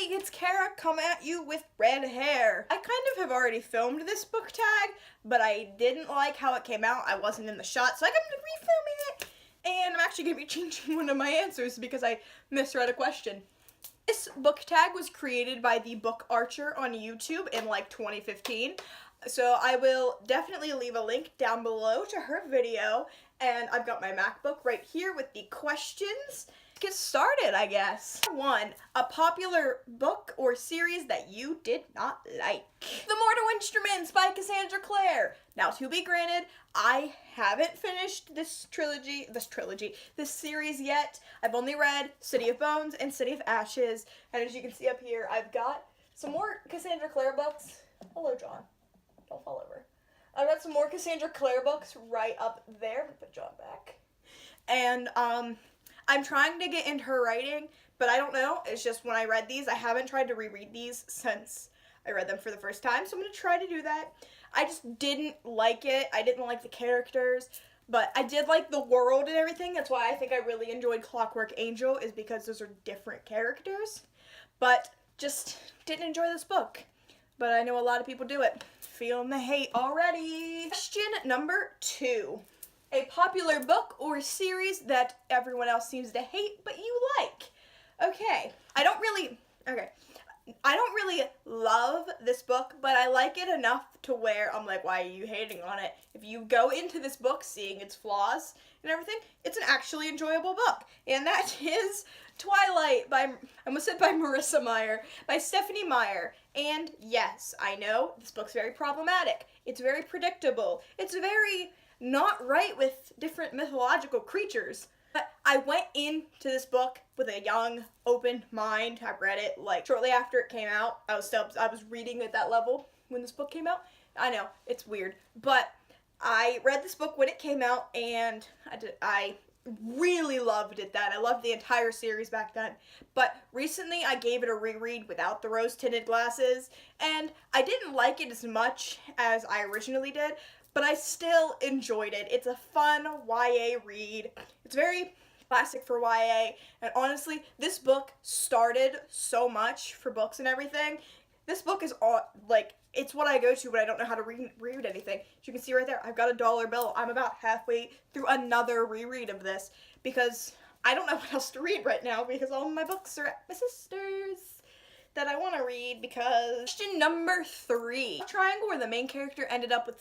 everybody, it's Kara coming at you with red hair. I kind of have already filmed this book tag, but I didn't like how it came out. I wasn't in the shot, so I'm going to refilming it. And I'm actually going to be changing one of my answers because I misread a question. This book tag was created by the Book Archer on YouTube in like 2015. So I will definitely leave a link down below to her video. And I've got my MacBook right here with the questions. Get started, I guess. 1. A popular book or series that you did not like. The Mortal Instruments by Cassandra Clare. Now, to be granted, I haven't finished this series yet. I've only read City of Bones and City of Ashes. And as you can see up here, I've got some more Cassandra Clare books. Hello, John. Don't fall over. I've got some more Cassandra Clare books right up there. I'm gonna put John back. And, I'm trying to get into her writing, but I don't know. It's just when I read these, I haven't tried to reread these since I read them for the first time, so I'm going to try to do that. I just didn't like it. I didn't like the characters, but I did like the world and everything. That's why I think I really enjoyed Clockwork Angel, is because those are different characters, but just didn't enjoy this book. But I know a lot of people do it. Feeling the hate already. Question number 2. A popular book or series that everyone else seems to hate, but you like. Okay. I don't really love this book, but I like it enough to where I'm like, why are you hating on it? If you go into this book seeing its flaws and everything, it's an actually enjoyable book. And that is Twilight by, I almost said by Marissa Meyer, by Stephanie Meyer. And yes, I know, this book's very problematic. It's very predictable. It's very not right with different mythological creatures. But I went into this book with a young, open mind. I read it like shortly after it came out. I was reading at that level when this book came out. I know, it's weird. But I read this book when it came out, and I really loved it then. I loved the entire series back then. But recently I gave it a reread without the rose-tinted glasses, and I didn't like it as much as I originally did, but I still enjoyed it. It's a fun YA read. It's very classic for YA, and honestly, this book started so much for books and everything. This book is all, like, it's what I go to when I don't know how to read anything. As you can see right there, I've got a dollar bill. I'm about halfway through another reread of this because I don't know what else to read right now because all of my books are at my sister's that I want to read. Because question number 3. A triangle where the main character ended up with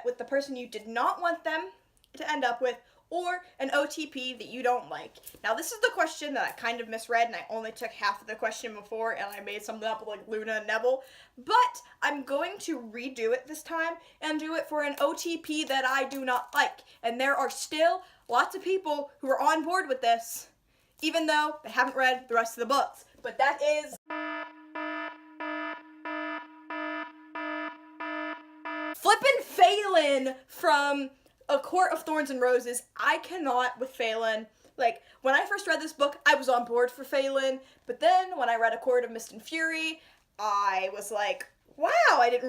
with the person you did not want them to end up with, or an OTP that you don't like. Now, this is the question that I kind of misread, and I only took half of the question before, and I made something up like Luna and Neville. But I'm going to redo it this time and do it for an OTP that I do not like. And there are still lots of people who are on board with this, even though they haven't read the rest of the books. But that is flippin' Phelan from A Court of Thorns and Roses. I cannot with Phelan. Like, when I first read this book, I was on board for Phelan, but then when I read A Court of Mist and Fury, I was like, wow, I did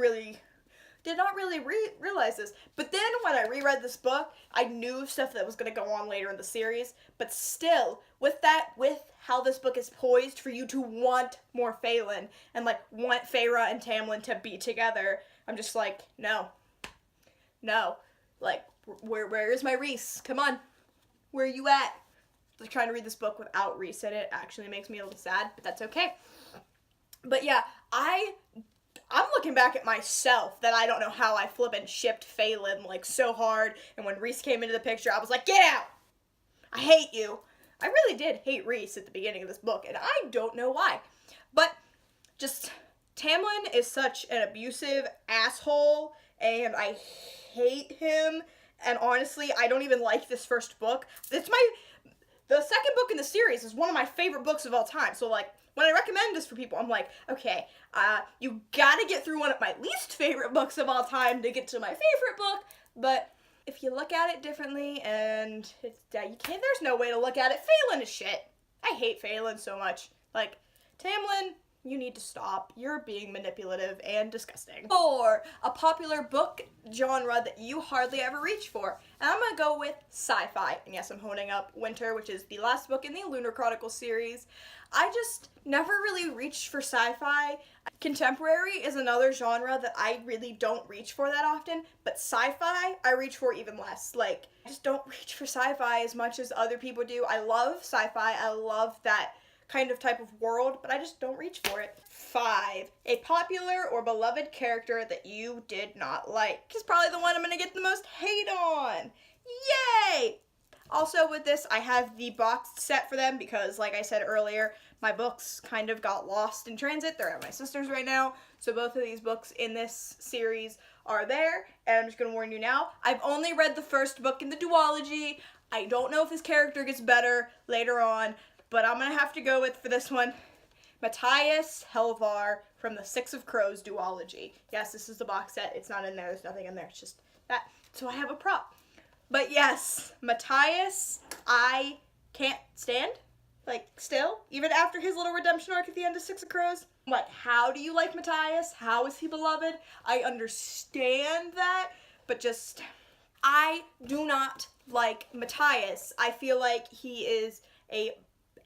not really realize this. But then when I reread this book, I knew stuff that was going to go on later in the series, but still, with how this book is poised for you to want more Phelan, and like, want Feyre and Tamlin to be together, I'm just like, no. Like, where is my Reese? Come on. Where are you at? Like, trying to read this book without Reese in it actually makes me a little sad, but that's okay. But yeah, I'm looking back at myself that I don't know how I flippin' shipped Phelan like so hard, and when Reese came into the picture, I was like, get out! I hate you. I really did hate Reese at the beginning of this book, and I don't know why. But just, Tamlin is such an abusive asshole, and I hate him, and honestly, I don't even like this first book. The second book in the series is one of my favorite books of all time, so like, when I recommend this for people, I'm like, okay, you gotta get through one of my least favorite books of all time to get to my favorite book, but if you look at it differently, and there's no way to look at it, Phelan is shit. I hate Phelan so much. Like, Tamlin, you need to stop. You're being manipulative and disgusting. 4, a popular book genre that you hardly ever reach for. And I'm gonna go with sci-fi. And yes, I'm holding up Winter, which is the last book in the Lunar Chronicles series. I just never really reached for sci-fi. Contemporary is another genre that I really don't reach for that often, but sci-fi I reach for even less. Like, I just don't reach for sci-fi as much as other people do. I love sci-fi. I love that kind of type of world, but I just don't reach for it. 5, a popular or beloved character that you did not like. This is probably the one I'm gonna get the most hate on. Yay! Also with this, I have the boxed set for them because, like I said earlier, my books kind of got lost in transit. They're at my sister's right now, so both of these books in this series are there, and I'm just gonna warn you now, I've only read the first book in the duology. I don't know if this character gets better later on, but I'm gonna have to go with, for this one, Matthias Helvar from the Six of Crows duology. Yes, this is the box set. It's not in there. There's nothing in there. It's just that. So I have a prop. But yes, Matthias, I can't stand. Like, still, even after his little redemption arc at the end of Six of Crows. Like, how do you like Matthias? How is he beloved? I understand that, but just, I do not like Matthias. I feel like he is a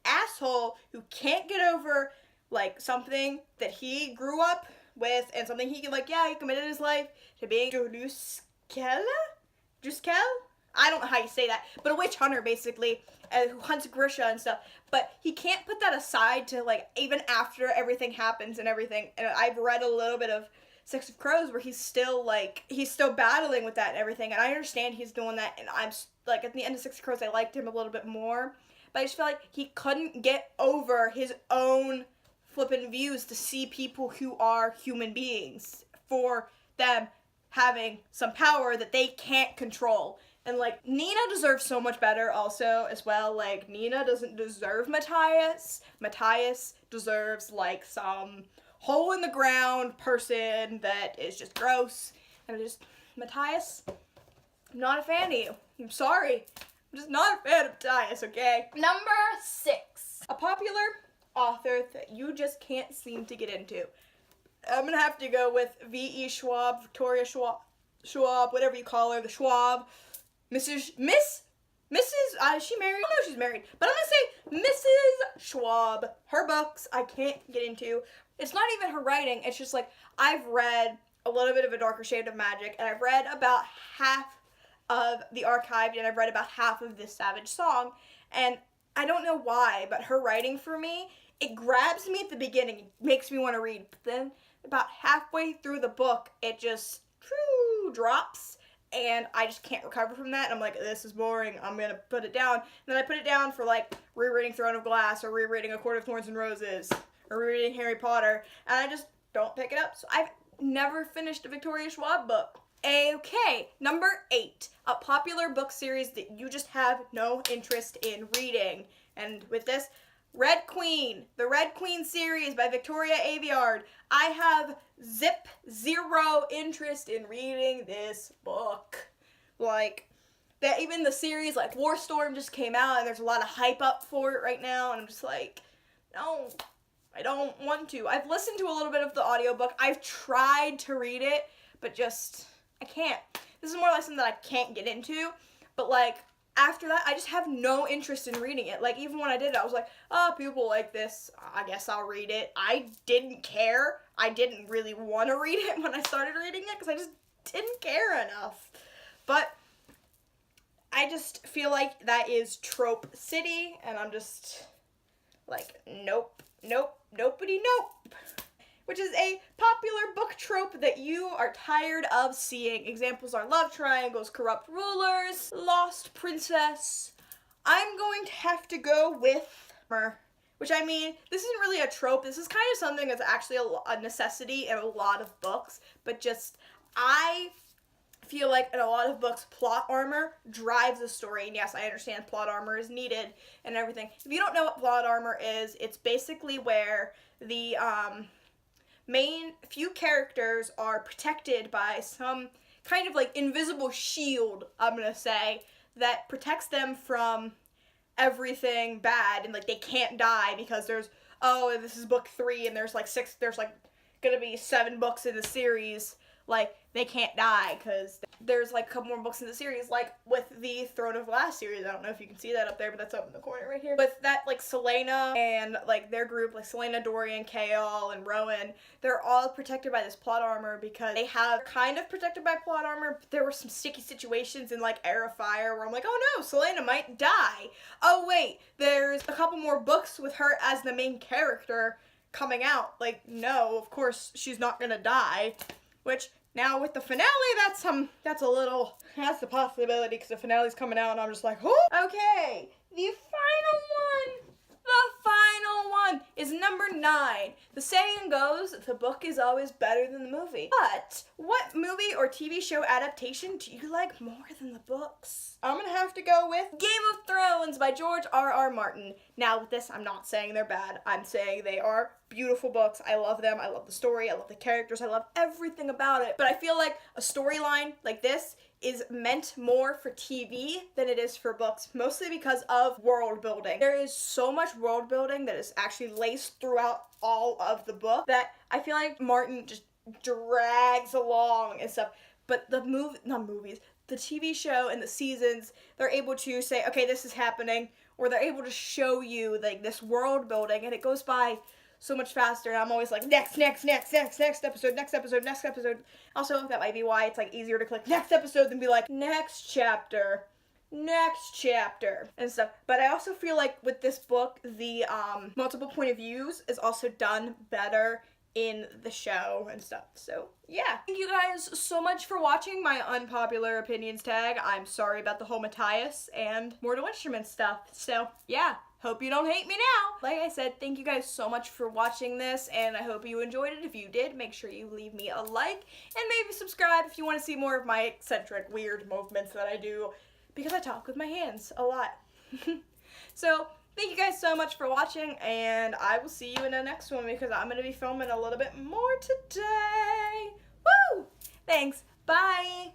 asshole who can't get over, like, something that he grew up with and something he, like, yeah, he committed his life to being Druskel? I don't know how you say that, but a witch hunter, basically, who hunts Grisha and stuff, but he can't put that aside to, like, even after everything happens and everything, and I've read a little bit of Six of Crows where he's still battling with that and everything, and I understand he's doing that, and I'm, like, at the end of Six of Crows, I liked him a little bit more, but I just feel like he couldn't get over his own flippin' views to see people who are human beings, for them having some power that they can't control. And, like, Nina deserves so much better also, as well. Like, Nina doesn't deserve Matthias. Matthias deserves, like, some hole-in-the-ground person that is just gross. And Matthias, I'm not a fan of you. I'm sorry. I'm just not a fan of Matthias, okay? Number 6. A popular author that you just can't seem to get into. I'm gonna have to go with V.E. Schwab, Victoria Schwab, whatever you call her, the Schwab. Is she married? I don't know if she's married, but I'm gonna say Mrs. Schwab. Her books I can't get into. It's not even her writing, it's just like, I've read a little bit of A Darker Shade of Magic, and I've read about half of The Archived, and I've read about half of This Savage Song, and I don't know why, but her writing for me, it grabs me at the beginning, it makes me want to read, but then about halfway through the book, it just drops, and I just can't recover from that, and I'm like, this is boring, I'm gonna put it down. And then I put it down for, like, rereading Throne of Glass, or rereading A Court of Thorns and Roses, or rereading Harry Potter, and I just don't pick it up. So I've never finished a Victoria Schwab book. Okay, number 8, a popular book series that you just have no interest in reading. And with this, Red Queen, the Red Queen series by Victoria Aveyard. I have zero interest in reading this book. Like, that even the series, like, War Storm just came out, and there's a lot of hype up for it right now, and I'm just like, no, I don't want to. I've listened to a little bit of the audiobook. I've tried to read it, but just, I can't. This is more like something that I can't get into, but, like, after that, I just have no interest in reading it. Like, even when I did it, I was like, oh, people like this, I guess I'll read it. I didn't care. I didn't really want to read it when I started reading it, because I just didn't care enough. But I just feel like that is Trope City, and I'm just like, nope, nobody, nope. Which is a popular book trope that you are tired of seeing. Examples are love triangles, corrupt rulers, lost princess. I'm going to have to go with her. Which, I mean, this isn't really a trope. This is kind of something that's actually a necessity in a lot of books. But just, I feel like in a lot of books, plot armor drives the story. And yes, I understand plot armor is needed and everything. If you don't know what plot armor is, it's basically where the main few characters are protected by some kind of, like, invisible shield, I'm gonna say, that protects them from everything bad, and, like, they can't die because there's oh, this is book 3 and there's like gonna be 7 books in the series, like, they can't die because there's like a couple more books in the series, like with the Throne of Glass series. I don't know if you can see that up there, but that's up in the corner right here. With that, like, Selena and like their group, like Selena, Dorian, Kael, and Rowan, they're all protected by this plot armor because they have kind of protected by plot armor, but there were some sticky situations in like Heir of Fire where I'm like, oh no, Selena might die. Oh wait, there's a couple more books with her as the main character coming out. Like, no, of course she's not gonna die. Which, now with the finale, that's the possibility, because the finale's coming out and I'm just like, oh! Okay, the final one is number 9. The saying goes, the book is always better than the movie. But what movie or TV show adaptation do you like more than the books? I'm gonna have to go with Game of Thrones by George R.R. Martin. Now with this, I'm not saying they're bad. I'm saying they are beautiful books. I love them. I love the story. I love the characters. I love everything about it. But I feel like a storyline like this is meant more for TV than it is for books, mostly because of world building. There is so much world building that is actually laced throughout all of the book that I feel like Martin just drags along and stuff. But the the TV show and the seasons, they're able to say, okay, this is happening, or they're able to show you like this world building, and it goes by so much faster, and I'm always like, next episode. Also, that might be why it's like easier to click next episode than be like, next chapter, and stuff. But I also feel like with this book, the multiple point of views is also done better in the show and stuff. So yeah, thank you guys so much for watching my Unpopular Opinions tag. I'm sorry about the whole Matthias and Mortal Instruments stuff. So yeah, hope you don't hate me now. Like I said, thank you guys so much for watching this, and I hope you enjoyed it. If you did, make sure you leave me a like and maybe subscribe if you want to see more of my eccentric, weird movements that I do, because I talk with my hands a lot. So thank you guys so much for watching, and I will see you in the next one because I'm going to be filming a little bit more today. Woo! Thanks. Bye!